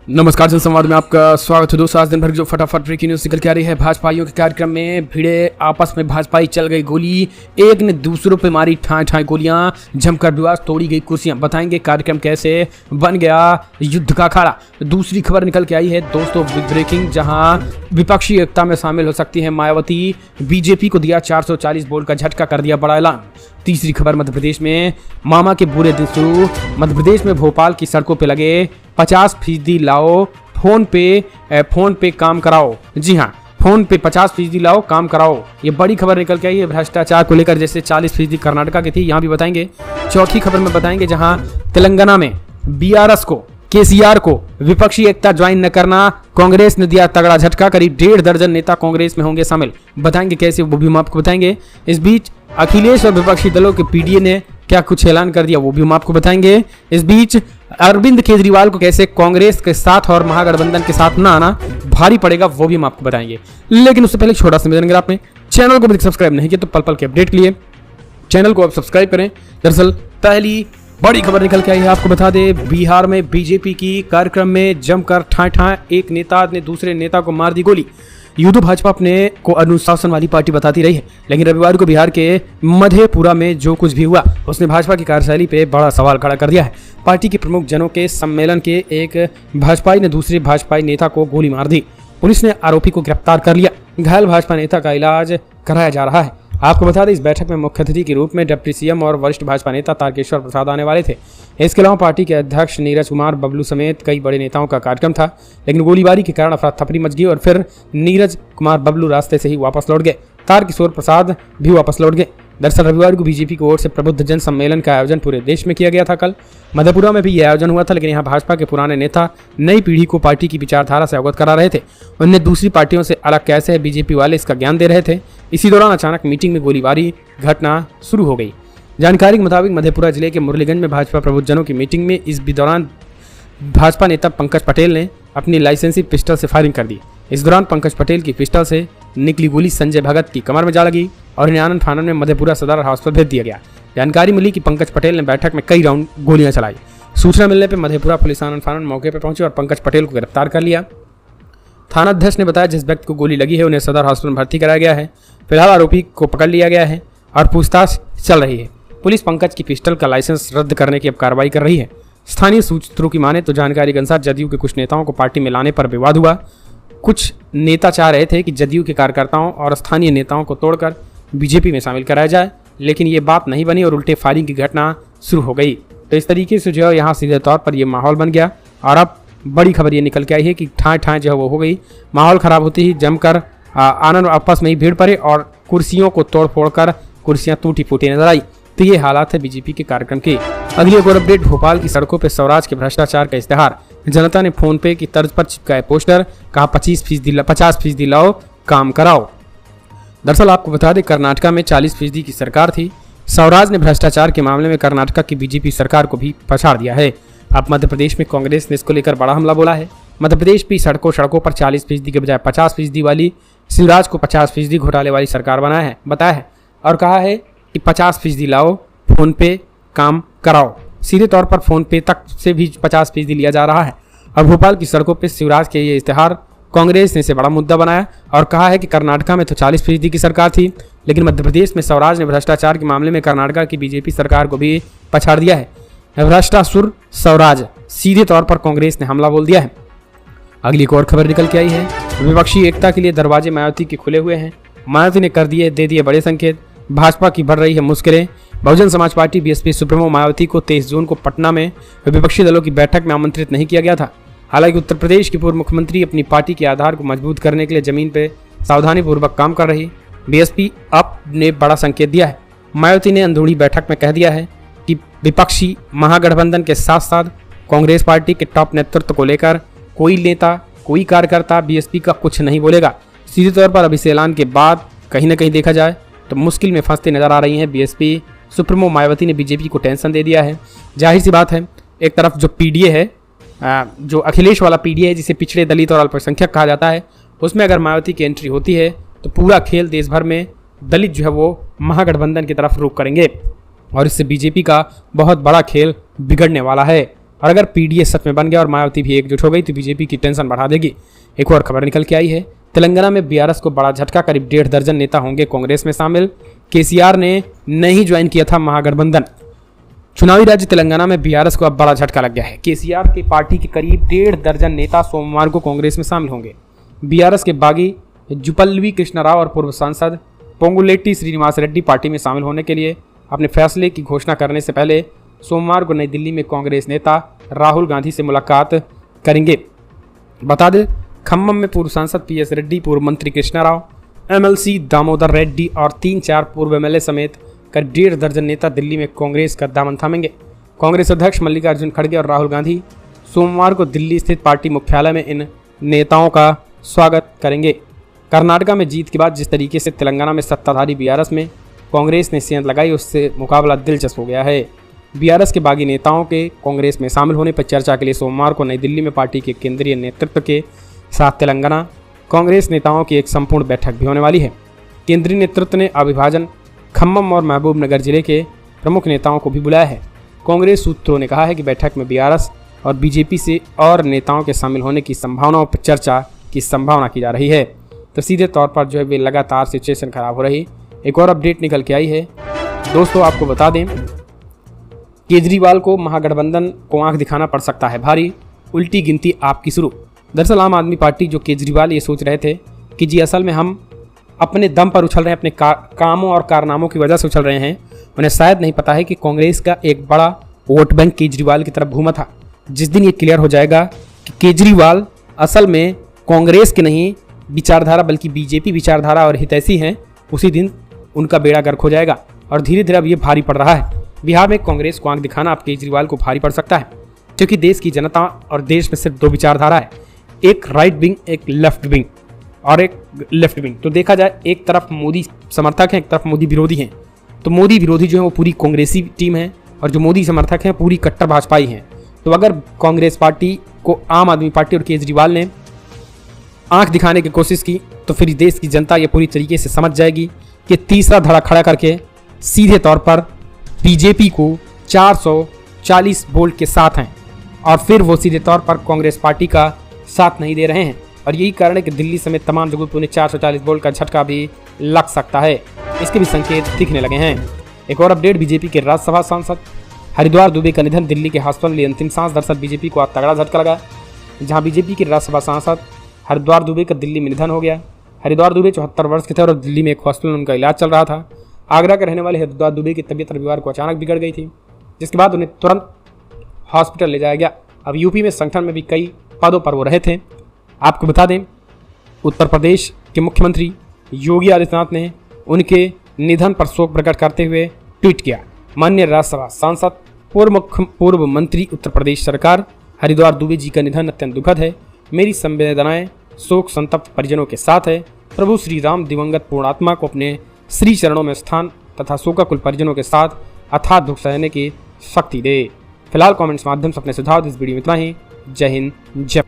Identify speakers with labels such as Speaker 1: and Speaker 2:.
Speaker 1: नमस्कार, जनसंवाद में आपका स्वागत है दोस्तों। आज दिन भर जो फटाफट ब्रेकिंग न्यूज निकल के आ रही है। भाजपाइयों के कार्यक्रम में भिड़े आपस में भाजपाई चल गई गोली, एक ने दूसरों पे मारी ठाई ठाई गोलियां, जमकर विवाद, तोड़ी गई कुर्सियां। बताएंगे कार्यक्रम कैसे बन गया युद्ध का अखाड़ा। दूसरी खबर निकल के आई है दोस्तों ब्रेकिंग, जहां विपक्षी एकता में शामिल हो सकती है मायावती, बीजेपी को दिया 440 वोल्ट का झटका, कर दिया बड़ा ऐलान। तीसरी खबर मध्य प्रदेश में मामा के बुरे दिन शुरू। मध्य प्रदेश में भोपाल की सड़कों पे लगे 50% लाओ, फोन पे काम कराओ। जी हाँ, फोन पे 50% लाओ, काम कराओ। ये बड़ी खबर निकल के आई है भ्रष्टाचार को लेकर, जैसे 40% कर्नाटका की थी, यहाँ भी बताएंगे। चौथी खबर में बताएंगे जहाँ तेलंगाना में बीआरएस को, केसीआर को विपक्षी एकता ज्वाइन न करना, कांग्रेस ने दिया तगड़ा झटका, करीब 1.5 दर्जन नेता कांग्रेस में होंगे शामिल। बताएंगे कैसे, वो भी हम आपको बताएंगे। इस बीच अखिलेश और विपक्षी दलों के पीडीए ने क्या कुछ ऐलान कर दिया, वो भी हम आपको बताएंगे। इस बीच अरविंद केजरीवाल को कैसे कांग्रेस के साथ और महागठबंधन के साथ ना आना भारी पड़ेगा, वो भी हम आपको बताएंगे। लेकिन उससे पहले छोटा सा निवेदन, अगर आपने चैनल को भी सब्सक्राइब नहीं किया तो पल पल के अपडेट के लिए चैनल को आप सब्सक्राइब करें। दरअसल पहली बड़ी खबर निकल के आई है, आपको बता दें, बिहार में बीजेपी की कार्यक्रम में जमकर ठाए एक नेता ने दूसरे नेता को मार दी गोली। यूं भाजपा अपने को अनुशासन वाली पार्टी बताती रही है, लेकिन रविवार को बिहार के मधेपुरा में जो कुछ भी हुआ उसने भाजपा की कार्यशैली पे बड़ा सवाल खड़ा कर दिया है। पार्टी के प्रमुख जनों के सम्मेलन के एक भाजपाई ने दूसरे भाजपाई नेता को गोली मार दी। पुलिस ने आरोपी को गिरफ्तार कर लिया। घायल भाजपा नेता का इलाज कराया जा रहा है। आपको बता दें, इस बैठक में मुख्य अतिथि के रूप में डिप्टी सीएम और वरिष्ठ भाजपा नेता तारकेश्वर प्रसाद आने वाले थे। इसके अलावा पार्टी के अध्यक्ष नीरज कुमार बबलू समेत कई बड़े नेताओं का कार्यक्रम था, लेकिन गोलीबारी के कारण अफरा तफरी मच गई और फिर नीरज कुमार बबलू रास्ते से ही वापस लौट गए। तारकिशोर प्रसाद भी वापस लौट गए। दरअसल रविवार को बीजेपी की ओर से प्रबुद्ध जन सम्मेलन का आयोजन पूरे देश में किया गया था। कल मधेपुरा में भी यह आयोजन हुआ था, लेकिन यहाँ भाजपा के पुराने नेता नई पीढ़ी को पार्टी की विचारधारा से अवगत करा रहे थे। उन्हें दूसरी पार्टियों से अलग कैसे है बीजेपी वाले, इसका ज्ञान दे रहे थे। इसी दौरान अचानक मीटिंग में गोलीबारी घटना शुरू हो गई। जानकारी के मुताबिक मधेपुरा जिले के मुरलीगंज में भाजपा प्रबुद्धजनों की मीटिंग में इस दौरान भाजपा नेता पंकज पटेल ने अपनी लाइसेंसी पिस्टल से फायरिंग कर दी। इस दौरान पंकज पटेल की पिस्टल से निकली गोली संजय भगत की कमर में जा लगी और इन्हें आनंद फानन में मधेपुरा सदर अस्पताल भेज दिया गया। जानकारी मिली कि पंकज पटेल ने बैठक में कई राउंड गोलियां चलाई। सूचना मिलने पर मधेपुरा पुलिस आनंद फानन मौके पर पहुंची और पंकज पटेल को गिरफ्तार कर लिया। थानाध्यक्ष ने बताया, जिस व्यक्ति को गोली लगी है उन्हें सदर हॉस्पिटल में भर्ती कराया गया है। फिलहाल आरोपी को पकड़ लिया गया है और पूछताछ चल रही है। पुलिस पंकज की पिस्टल का लाइसेंस रद्द करने की अब कार्रवाई कर रही है। स्थानीय सूत्रों की माने तो जानकारी के अनुसार जदयू के कुछ नेताओं को पार्टी में लाने पर विवाद हुआ। कुछ नेता चाह रहे थे कि जदयू के कार्यकर्ताओं और स्थानीय नेताओं को तोड़कर बीजेपी में शामिल कराया जाए, लेकिन ये बात नहीं बनी और उल्टे फायरिंग की घटना शुरू हो गई। तो इस तरीके से जो है यहाँ सीधे तौर पर यह माहौल बन गया और अब बड़ी खबर ये निकल के आई है कि ठाए जो है वो हो गई। माहौल खराब होते ही जमकर आनंद आपस में ही भीड़ पड़े और कुर्सियों को तोड़ फोड़ कर कुर्सियां टूटी फूटी नजर आई। तो ये हालात है बीजेपी के कार्यक्रम के। अगली एक और अपडेट, भोपाल की सड़कों पर स्वराज के भ्रष्टाचार का इश्तेहार। जनता ने फोन पे की तर्ज पर चिपकाए पोस्टर, कहा 50% लाओ, काम कराओ। दरअसल आपको बता दें, कर्नाटका में 40% की सरकार थी। स्वराज ने भ्रष्टाचार के मामले में कर्नाटका की बीजेपी सरकार को भी पछाड़ दिया है। अब मध्य प्रदेश में कांग्रेस ने इसको लेकर बड़ा हमला बोला है। मध्य प्रदेश भी सड़कों पर 40% के बजाय 50% वाली, शिवराज को 50% घोटाले वाली सरकार बताया है और कहा है कि 50% लाओ, फोन पे काम कराओ। सीधे तौर पर फोन पे तक से भी 50% लिया जा रहा है। और भोपाल की सड़कों पे शिवराज के ये इश्तेहार कांग्रेस ने इसे बड़ा मुद्दा बनाया और कहा है कि कर्नाटका में तो 40% की सरकार थी, लेकिन मध्य प्रदेश में स्वराज ने भ्रष्टाचार के मामले में कर्नाटका की बीजेपी सरकार को भी पछाड़ दिया है। भ्रष्टासुर स्वराज, सीधे तौर पर कांग्रेस ने हमला बोल दिया है। अगली एक और खबर निकल के आई है, विपक्षी एकता के लिए दरवाजे मायावती के खुले हुए हैं। मायावती ने दे दिए बड़े संकेत। भाजपा की बढ़ रही है मुश्किलें। Bahujan Samaj party BSP supremo Mayawati को 23 जून को पटना में विपक्षी दलों की बैठक में आमंत्रित नहीं किया गया था। हालांकि उत्तर प्रदेश की पूर्व मुख्यमंत्री अपनी पार्टी के आधार को मजबूत करने के लिए जमीन पर सावधानी पूर्वक काम कर रही। बीएसपी अब ने बड़ा संकेत दिया है। मायावती ने अंदरूनी बैठक में कह दिया है कि विपक्षी महागठबंधन के साथ साथ कांग्रेस पार्टी के टॉप नेतृत्व को लेकर कोई नेता, कोई कार्यकर्ता बीएसपी का कुछ नहीं बोलेगा। सीधे तौर पर अब इस ऐलान के बाद कहीं ना कहीं देखा जाए तो मुश्किल में फंसते नजर आ रही हैं बीएसपी सुप्रीमो मायावती ने बीजेपी को टेंशन दे दिया है। जाहिर सी बात है, एक तरफ जो पीडीए है, जो अखिलेश वाला पीडीए है, जिसे पिछड़े दलित और अल्पसंख्यक कहा जाता है, उसमें अगर मायावती की एंट्री होती है तो पूरा खेल देश भर में दलित जो है वो महागठबंधन की तरफ रुख करेंगे और इससे बीजेपी का बहुत बड़ा खेल बिगड़ने वाला है। और अगर पीडीए सच में बन गया और मायावती भी एकजुट हो गई तो बीजेपी की टेंशन बढ़ा देगी। एक और खबर निकल के आई है, तेलंगाना में बीआरएस को बड़ा झटका, करीब 1.5 दर्जन नेता होंगे कांग्रेस में शामिल। केसीआर ने नहीं ज्वाइन किया था महागठबंधन। चुनावी राज्य तेलंगाना में बीआरएस को अब बड़ा झटका लग गया है। केसीआर की पार्टी के करीब 1.5 दर्जन नेता सोमवार को कांग्रेस में शामिल होंगे। बीआरएस के बागी जुपल्वी कृष्ण राव और पूर्व सांसद पोंगुलेट्टी श्रीनिवास रेड्डी पार्टी में शामिल होने के लिए अपने फैसले की घोषणा करने से पहले सोमवार को नई दिल्ली में कांग्रेस नेता राहुल गांधी से मुलाकात करेंगे। बता दें, खम्मम में पूर्व सांसद पीएस रेड्डी, पूर्व मंत्री कृष्णा राव, एमएलसी दामोदर रेड्डी और 3-4 पूर्व एमएलए समेत करीब 1.5 दर्जन नेता दिल्ली में कांग्रेस का दामन थामेंगे। कांग्रेस अध्यक्ष मल्लिकार्जुन खड़गे और राहुल गांधी सोमवार को दिल्ली स्थित पार्टी मुख्यालय में इन नेताओं का स्वागत करेंगे। कर्नाटका में जीत के बाद जिस तरीके से तेलंगाना में सत्ताधारी बीआरएस में कांग्रेस ने सेंध लगाई, उससे मुकाबला दिलचस्प हो गया है। बीआरएस के बागी नेताओं के कांग्रेस में शामिल होने पर चर्चा के लिए सोमवार को नई दिल्ली में पार्टी के केंद्रीय नेतृत्व के साथ तेलंगाना कांग्रेस नेताओं की एक संपूर्ण बैठक भी होने वाली है। केंद्रीय नेतृत्व ने अविभाजन, खम्मम और महबूब नगर जिले के प्रमुख नेताओं को भी बुलाया है। कांग्रेस सूत्रों ने कहा है कि बैठक में बीआरएस और बीजेपी से और नेताओं के शामिल होने की संभावनाओं पर चर्चा की संभावना की जा रही है। तो सीधे तौर पर जो है वे लगातार सिचुएशन खराब हो रही। एक और अपडेट निकल के आई है दोस्तों, आपको बता दें, केजरीवाल को महागठबंधन को आंख दिखाना पड़ सकता है भारी, उल्टी गिनती आपकी शुरू। दरअसल आम आदमी पार्टी जो केजरीवाल ये सोच रहे थे कि जी असल में हम अपने दम पर उछल रहे हैं, अपने कामों और कारनामों की वजह से उछल रहे हैं, उन्हें शायद नहीं पता है कि कांग्रेस का एक बड़ा वोट बैंक केजरीवाल की तरफ घूमा था। जिस दिन ये क्लियर हो जाएगा कि केजरीवाल असल में कांग्रेस के नहीं विचारधारा बल्कि बीजेपी विचारधारा और हितैषी हैं, उसी दिन उनका बेड़ा गर्क हो जाएगा। और धीरे धीरे अब ये भारी पड़ रहा है। बिहार में कांग्रेस को आंख दिखाना अब केजरीवाल को भारी पड़ सकता है, क्योंकि देश की जनता और देश में सिर्फ 2 विचारधारा है, एक राइट विंग, एक लेफ्ट विंग और एक लेफ्ट विंग। तो देखा जाए, एक तरफ मोदी समर्थक हैं, एक तरफ मोदी विरोधी हैं। तो मोदी विरोधी जो है वो पूरी कांग्रेसी टीम है और जो मोदी समर्थक हैं पूरी कट्टर भाजपाई हैं। तो अगर कांग्रेस पार्टी को आम आदमी पार्टी और केजरीवाल ने आंख दिखाने की कोशिश की तो फिर देश की जनता ये पूरी तरीके से समझ जाएगी कि तीसरा धड़ा खड़ा करके सीधे तौर पर बीजेपी को 440 वोल्ट के साथ हैं और फिर वो सीधे तौर पर कांग्रेस पार्टी का साथ नहीं दे रहे हैं। और यही कारण है कि दिल्ली समेत तमाम जगहों पर उन्हें 440 वोल्ट का झटका भी लग सकता है। इसके भी संकेत दिखने लगे हैं। एक और अपडेट, बीजेपी के राज्यसभा सांसद हरिद्वार दुबे का निधन, दिल्ली के हॉस्पिटल में ली अंतिम सांस। दरअसल बीजेपी को आज तगड़ा झटका लगा, जहां बीजेपी के राज्यसभा सांसद हरिद्वार दुबे का दिल्ली में निधन हो गया। हरिद्वार दुबे 74 वर्ष के थे और दिल्ली में एक हॉस्पिटल में उनका इलाज चल रहा था। आगरा के रहने वाले हरिद्वार दुबे की तबीयत रविवार को अचानक बिगड़ गई थी, जिसके बाद उन्हें तुरंत हॉस्पिटल ले जाया गया। अब यूपी में संगठन में भी कई पदों पर वो रहे थे। आपको बता दें, उत्तर प्रदेश के मुख्यमंत्री योगी आदित्यनाथ ने उनके निधन पर शोक प्रकट करते हुए ट्वीट किया, माननीय राज्यसभा सांसद पूर्व मंत्री उत्तर प्रदेश सरकार हरिद्वार दुबे जी का निधन अत्यंत दुखद है। मेरी संवेदनाएं शोक संतप्त परिजनों के साथ है। प्रभु श्री राम दिवंगत पूर्णात्मा को अपने श्री चरणों में स्थान तथा शोकाकुल परिजनों के साथ अथाह दुख सहने की शक्ति दे। फिलहाल कमेंट्स माध्यम से अपने सुझाव इस वीडियो में इतना ही। जय हिंद, जय